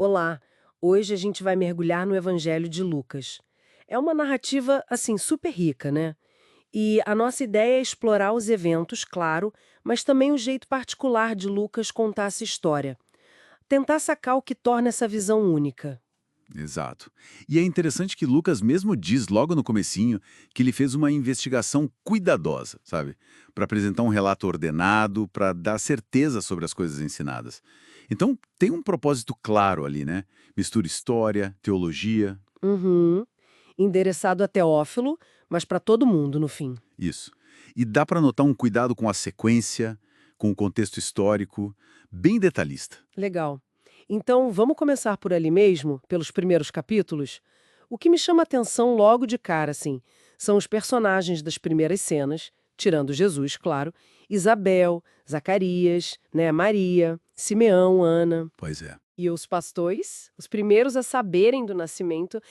Olá, hoje a gente vai mergulhar no Evangelho de Lucas. É uma narrativa, assim, super rica, né? E a nossa ideia é explorar os eventos, claro, mas também o jeito particular de Lucas contar essa história. Tentar sacar o que torna essa visão única. Exato. E é interessante que Lucas mesmo diz logo no comecinho que ele fez uma investigação cuidadosa, sabe? Para apresentar um relato ordenado, para dar certeza sobre as coisas ensinadas. Então, tem um propósito claro ali, né? Mistura história, teologia, Uhum. Endereçado a Teófilo, mas para todo mundo, no fim. isso. E dá para notar um cuidado com a sequência, com o contexto histórico, bem detalhista. Legal. Então, vamos começar por ali mesmo, pelos primeiros capítulos? O que me chama a atenção logo de cara, assim, são os personagens das primeiras cenas, tirando Jesus, claro, Isabel, Zacarias, né, Maria, Simeão, Ana. Pois é. E os pastores, os primeiros a saberem do nascimento,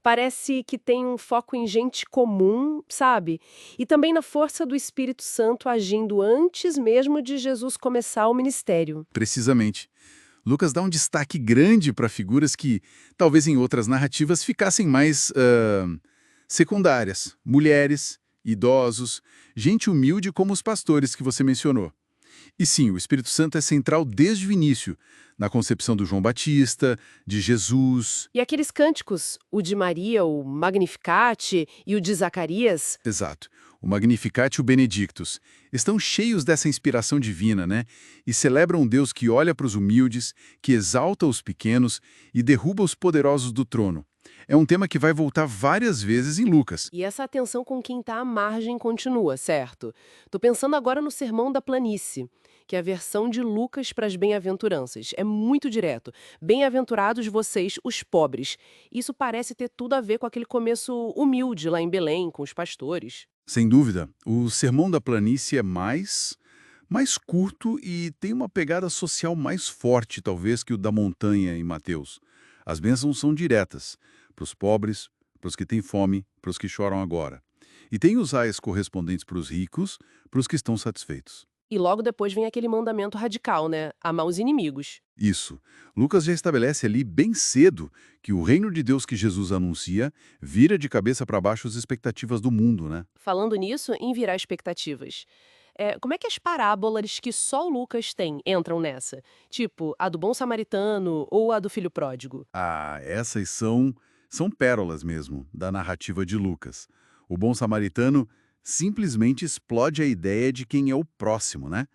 parece que tem um foco em gente comum, sabe? E também na força do Espírito Santo agindo antes mesmo de Jesus começar o ministério. Precisamente. Lucas dá um destaque grande para figuras que, talvez em outras narrativas, ficassem mais secundárias. Mulheres, idosos, gente humilde como os pastores que você mencionou. E sim, o Espírito Santo é central desde o início, na concepção do João Batista, de Jesus. E aqueles cânticos, o de Maria, o Magnificat e o de Zacarias, Exato. O Magnificat e o Benedictus estão cheios dessa inspiração divina, né? E celebram um Deus que olha para os humildes, que exalta os pequenos e derruba os poderosos do trono. É um tema que vai voltar várias vezes em Lucas. e essa atenção com quem está à margem continua, certo? Tô pensando agora no Sermão da Planície, que é a versão de Lucas para as bem-aventuranças. É muito direto. Bem-aventurados vocês, os pobres. Isso parece ter tudo a ver com aquele começo humilde lá em Belém, com os pastores. Sem dúvida, o Sermão da Planície é mais curto e tem uma pegada social mais forte, talvez, que o da montanha em Mateus. As bênçãos são diretas, para os pobres, para os que têm fome, para os que choram agora. E tem os ais correspondentes para os ricos, para os que estão satisfeitos. E logo depois vem aquele mandamento radical, né? Amar os inimigos. Isso. Lucas já estabelece ali bem cedo que o reino de Deus que Jesus anuncia vira de cabeça para baixo as expectativas do mundo, né? Falando nisso, em virar expectativas. Como é que as parábolas que só o Lucas tem entram nessa? Tipo, a do bom samaritano ou a do filho pródigo? Ah, essas são pérolas mesmo da narrativa de Lucas. O bom samaritano simplesmente explode a ideia de quem é o próximo, né?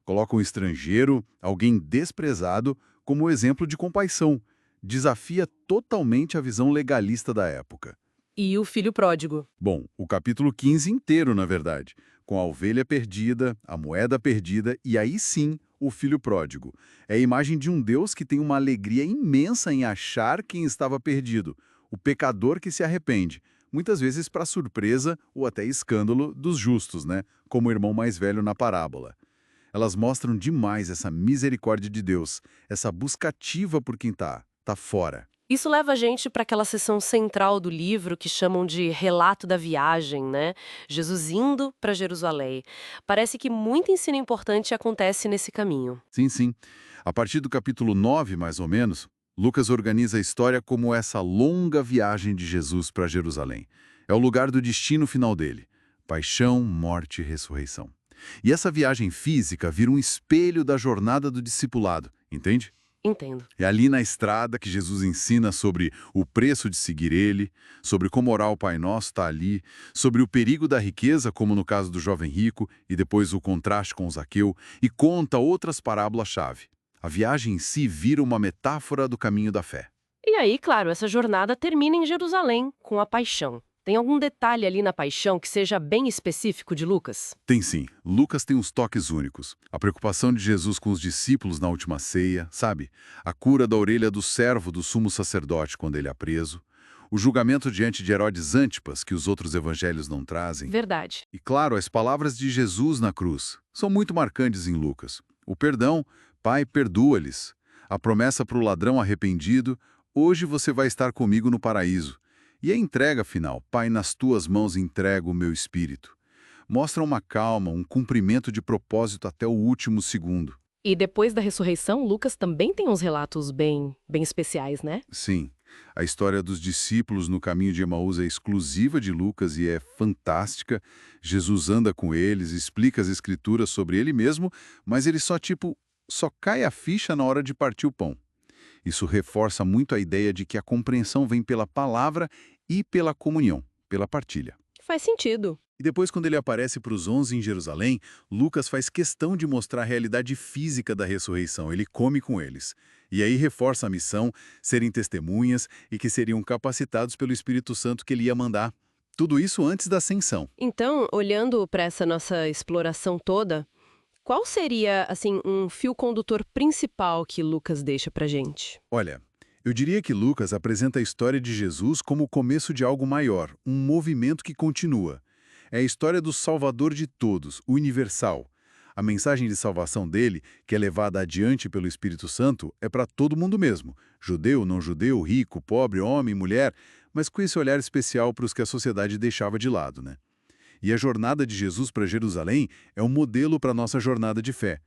Coloca um estrangeiro, alguém desprezado, como exemplo de compaixão. Desafia totalmente a visão legalista da época. E o filho pródigo. Bom, o capítulo 15 inteiro, na verdade, com a ovelha perdida, a moeda perdida e aí sim o filho pródigo. É a imagem de um Deus que tem uma alegria imensa em achar quem estava perdido, o pecador que se arrepende, muitas vezes para surpresa ou até escândalo dos justos, né? Como o irmão mais velho na parábola. Elas mostram demais essa misericórdia de Deus, essa busca ativa por quem tá fora. Isso leva a gente para aquela seção central do livro que chamam de relato da viagem, né? Jesus indo para Jerusalém. Parece que muito ensino importante acontece nesse caminho. Sim, sim. A partir do capítulo 9, mais ou menos, Lucas organiza a história como essa longa viagem de Jesus para Jerusalém. É o lugar do destino final dele: paixão, morte e ressurreição. E essa viagem física vira um espelho da jornada do discipulado, entende? Entendo. É ali na estrada que Jesus ensina sobre o preço de seguir ele, sobre como orar o Pai Nosso está ali, sobre o perigo da riqueza, como no caso do jovem rico, e depois o contraste com o Zaqueu, e conta outras parábolas-chave. A viagem em si vira uma metáfora do caminho da fé. E aí, claro, essa jornada termina em Jerusalém, com a paixão. Tem algum detalhe ali na paixão que seja bem específico de Lucas? Tem sim, Lucas tem uns toques únicos. A preocupação de Jesus com os discípulos na última ceia, sabe? A cura da orelha do servo do sumo sacerdote quando ele é preso. O julgamento diante de Herodes Antipas, que os outros evangelhos não trazem. Verdade. E claro, as palavras de Jesus na cruz são muito marcantes em Lucas. O perdão, Pai, perdoa-lhes. A promessa para o ladrão arrependido, hoje você vai estar comigo no paraíso. E a entrega final, Pai, nas tuas mãos entrego o meu espírito. Mostra uma calma, um cumprimento de propósito até o último segundo. E depois da ressurreição, Lucas também tem uns relatos bem especiais, né? Sim, a história dos discípulos no caminho de Emaús é exclusiva de Lucas e é fantástica. Jesus anda com eles, explica as escrituras sobre ele mesmo, mas ele só cai a ficha na hora de partir o pão. Isso reforça muito a ideia de que a compreensão vem pela palavra e pela comunhão, pela partilha. Faz sentido. E depois, quando ele aparece para os 11 em Jerusalém, Lucas faz questão de mostrar a realidade física da ressurreição. Ele come com eles. E aí reforça a missão, serem testemunhas e que seriam capacitados pelo Espírito Santo que ele ia mandar. Tudo isso antes da ascensão. Então, olhando para essa nossa exploração toda, qual seria, assim, um fio condutor principal que Lucas deixa pra gente? Olha, eu diria que Lucas apresenta a história de Jesus como o começo de algo maior, um movimento que continua. É a história do Salvador de todos, o universal. A mensagem de salvação dele, que é levada adiante pelo Espírito Santo, é para todo mundo mesmo. Judeu, não judeu, rico, pobre, homem, mulher, mas com esse olhar especial para os que a sociedade deixava de lado, né? E a jornada de Jesus para Jerusalém é um modelo para a nossa jornada de fé,